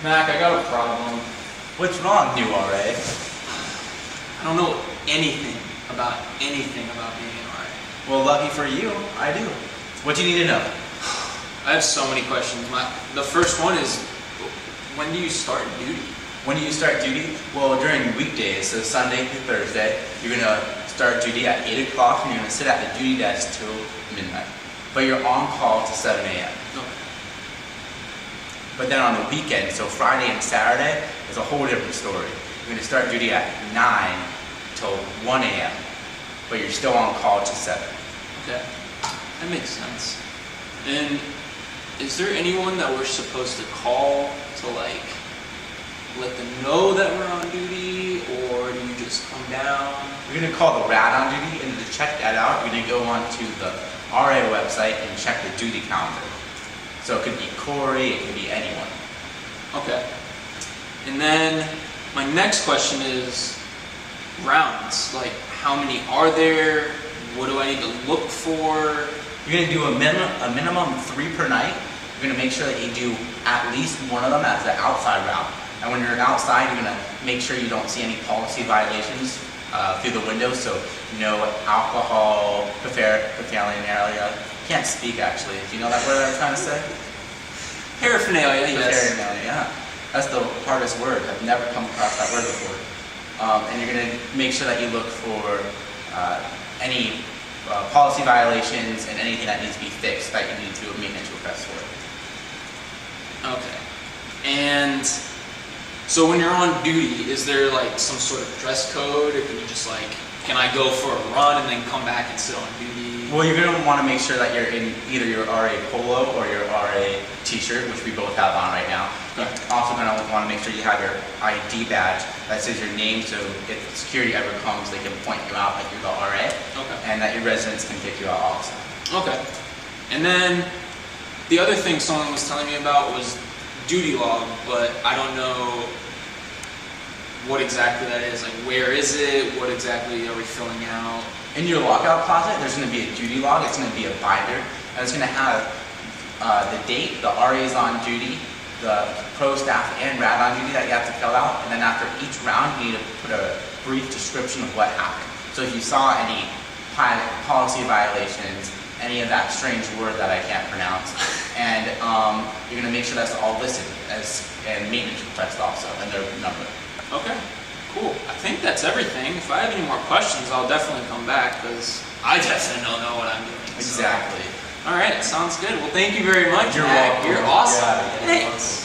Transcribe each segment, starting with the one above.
Mac, I got a problem. What's wrong, new RA? I don't know anything about being an RA. Well, lucky for you, I do. What do you need to know? I have so many questions. The first one is, when do you start duty? When do you start duty? Well, during weekdays, so Sunday through Thursday, you're going to start duty at 8 o'clock and you're going to sit at the duty desk till midnight. But you're on call to 7 a.m. Okay. But then on the weekend, so Friday and Saturday, is a whole different story. You're going to start duty at 9 till 1 a.m. But you're still on call to 7. Okay, that makes sense. And is there anyone that we're supposed to call to let them know that we're on duty, or do you just come down? You're going to call the RAD on duty, and to check that out, you're going to go onto the RA website and check the duty calendar. So it could be Corey, it could be anyone. Okay. And then my next question is rounds. Like, how many are there? What do I need to look for? You're going to do a minimum 3 per night. You're going to make sure that you do at least one of them as an outside round. And when you're outside, you're going to make sure you don't see any policy violations through the window. So no alcohol, paraphernalia. Can't speak actually. Do you know that word I was trying to say? Paraphernalia, yes. Paraphernalia, yeah. That's the hardest word. I've never come across that word before. And you're going to make sure that you look for any policy violations and anything that needs to be fixed that you need to do a maintenance request for. Okay. And so when you're on duty, is there like some sort of dress code, or can you just can I go for a run and then come back and sit on duty? Well, you're going to want to make sure that you're in either your RA polo or your RA t-shirt, which we both have on right now. Okay. You're also going to want to make sure you have your ID badge that says your name, so if security ever comes, they can point you out like you're the RA. Okay. And that your residents can pick you out also. Okay. And then the other thing someone was telling me about was duty log, but I don't know what exactly that is. Like, where is it? What exactly are we filling out? In your lockout closet, there's going to be a duty log. It's going to be a binder, and it's going to have the date, the RAs on duty, the pro staff and RAD on duty that you have to fill out, and then after each round, you need to put a brief description of what happened. So if you saw any policy violations, any of that strange word that I can't pronounce, and you're going to make sure that's all listed as and maintenance request also, and their number. Okay, cool. I think that's everything. If I have any more questions, I'll definitely come back, because I definitely don't know what I'm doing. Exactly. So. All right, sounds good. Well, thank you very much. You're welcome. You're awesome. Yeah, Thanks.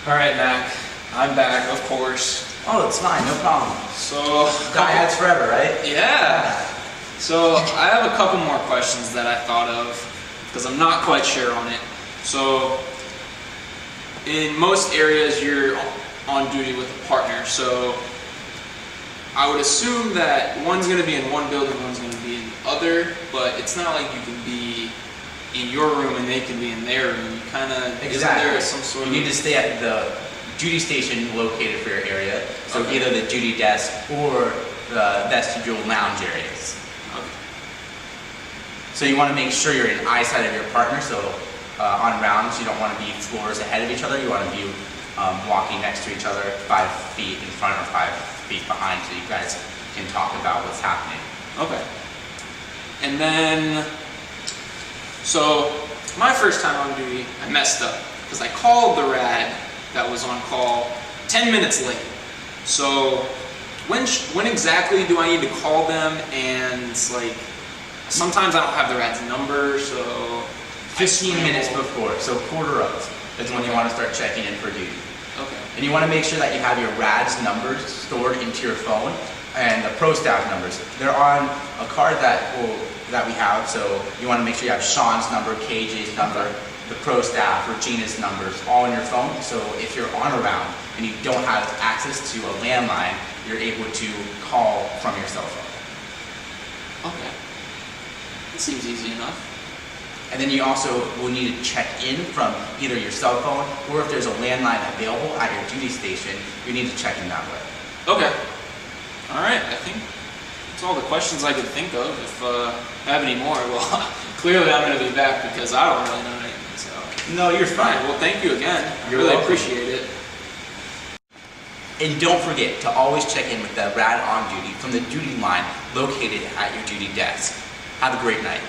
All right, Mac. I'm back, of course. Oh, it's fine, no problem. So, Diehards forever, right? Yeah. So I have a couple more questions that I thought of, because I'm not quite sure on it. So in most areas you're on duty with a partner, so I would assume that one's going to be in one building, one's going to be in the other, but it's not like you can be in your room and they can be in their room. You kind of, Exactly. Isn't there some sort you of... need to stay at the duty station located for your area, so Okay. either the duty desk or the vestibule lounge areas. Okay. So you want to make sure you're in eyesight of your partner, so on rounds you don't want to be floors ahead of each other, you want to be walking next to each other 5 feet in front or 5 feet behind, so you guys can talk about what's happening. Okay. And then, so my first time on duty, I messed up because I called the RAD that was on call 10 minutes late. So when exactly do I need to call them? And sometimes I don't have the RAD's number, so 15 minutes before, so quarter of is when you want to start checking in for duty. Okay. And you want to make sure that you have your RAD's numbers stored into your phone and the pro staff numbers. They're on a card that we have, so you want to make sure you have Sean's number, KJ's number, the pro staff, Regina's numbers, all in your phone. So if you're on a round and you don't have access to a landline, you're able to call from your cell phone. Okay. It seems easy enough. And then you also will need to check in from either your cell phone, or if there's a landline available at your duty station, you need to check in that way. Okay. All right. I think that's all the questions I could think of. If I have any more, well, Clearly I'm going to be back because I don't really know anything. So. No, you're fine. Well, thank you again. I You're really welcome. appreciate it. And don't forget to always check in with the Rad on Duty from the duty line located at your duty desk. Have a great night.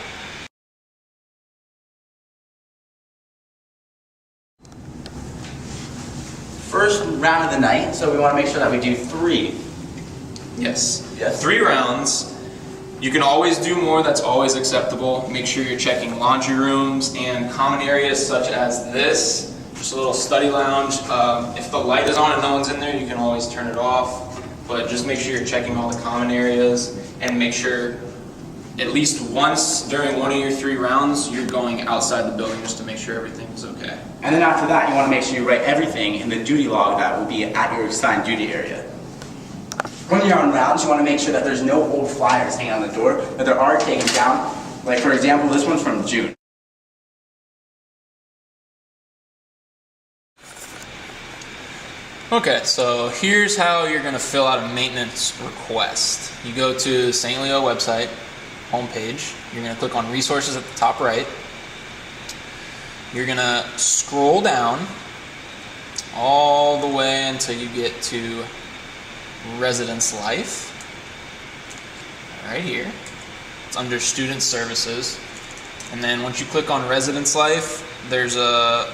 First round of the night, so we want to make sure that we do 3. Yes. Yes. 3 rounds. You can always do more, that's always acceptable. Make sure you're checking laundry rooms and common areas such as this. Just a little study lounge. If the light is on and no one's in there, you can always turn it off. But just make sure you're checking all the common areas and make sure at least once during one of your 3 rounds, you're going outside the building just to make sure everything's okay. And then after that, you want to make sure you write everything in the duty log that will be at your assigned duty area. When you're on rounds, you want to make sure that there's no old flyers hanging on the door, that there are taken down. Like for example, this one's from June. Okay, so here's how you're going to fill out a maintenance request. You go to the St. Leo website, homepage. You're going to click on resources at the top right. You're going to scroll down all the way until you get to Residence Life. Right here. It's under Student Services. And then once you click on Residence Life, there's a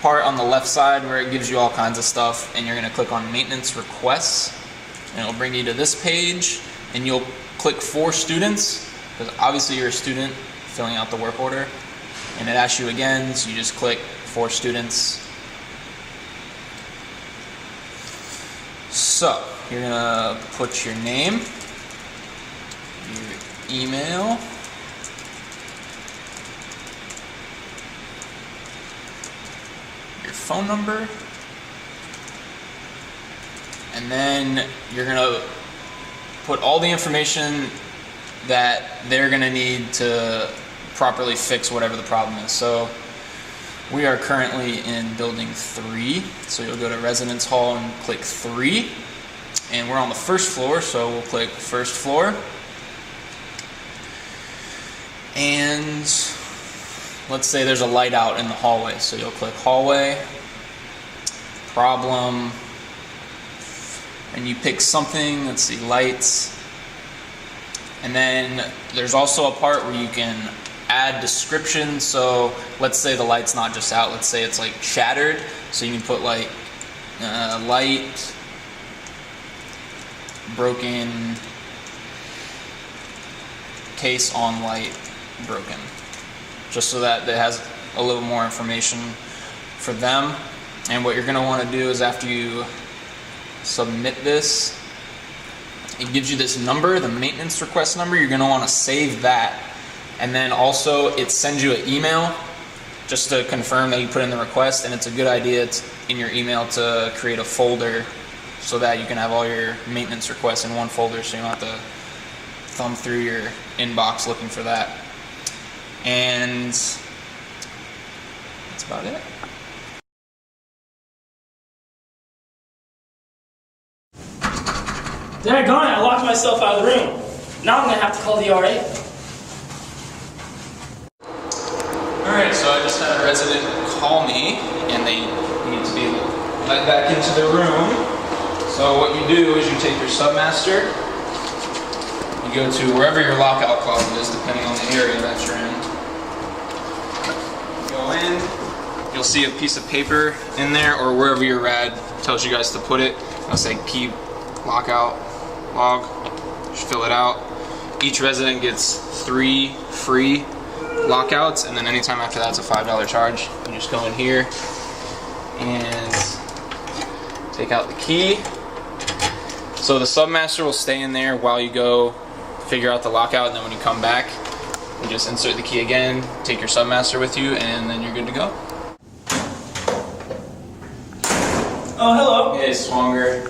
part on the left side where it gives you all kinds of stuff, and you're going to click on Maintenance Requests, and it'll bring you to this page, and you'll click for students, because obviously you're a student filling out the work order, and it asks you again, so you just click for students. So you're going to put your name, your email, phone number, and then you're going to put all the information that they're going to need to properly fix whatever the problem is. So we are currently in building 3, so you'll go to residence hall and click 3, and we're on the first floor, so we'll click first floor, and let's say there's a light out in the hallway, so you'll click hallway, problem, and you pick something, let's see, lights, and then there's also a part where you can add description. So let's say the light's not just out, let's say it's like shattered, so you can put like light, broken, case on light, broken, just so that it has a little more information for them. And what you're going to want to do is after you submit this, it gives you this number, the maintenance request number. You're going to want to save that, and then also it sends you an email just to confirm that you put in the request. And it's a good idea in your email to create a folder so that you can have all your maintenance requests in one folder, so you don't have to thumb through your inbox looking for that. And that's about it. Daggone it, I locked myself out of the room. Now I'm gonna have to call the RA. Alright, so I just had a resident call me, and they need to be let back into the room. So what you do is you take your submaster, you go to wherever your lockout closet is, depending on the area that you're in. Go in, you'll see a piece of paper in there, or wherever your rad tells you guys to put it. It'll say keep lockout log, just fill it out. Each resident gets 3 free lockouts, and then anytime after that it's a $5 charge. You just go in here and take out the key. So the submaster will stay in there while you go figure out the lockout, and then when you come back, you just insert the key again, take your submaster with you, and then you're good to go. Oh, hello. Hey, Swanger.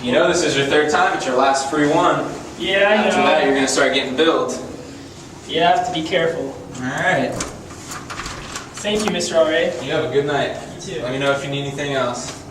You know this is your 3rd time, it's your last free one. Yeah, I know. After that, you're going to start getting billed. You have to be careful. Alright. Thank you, Mr. RA. You have a good night. You too. Let me know if you need anything else.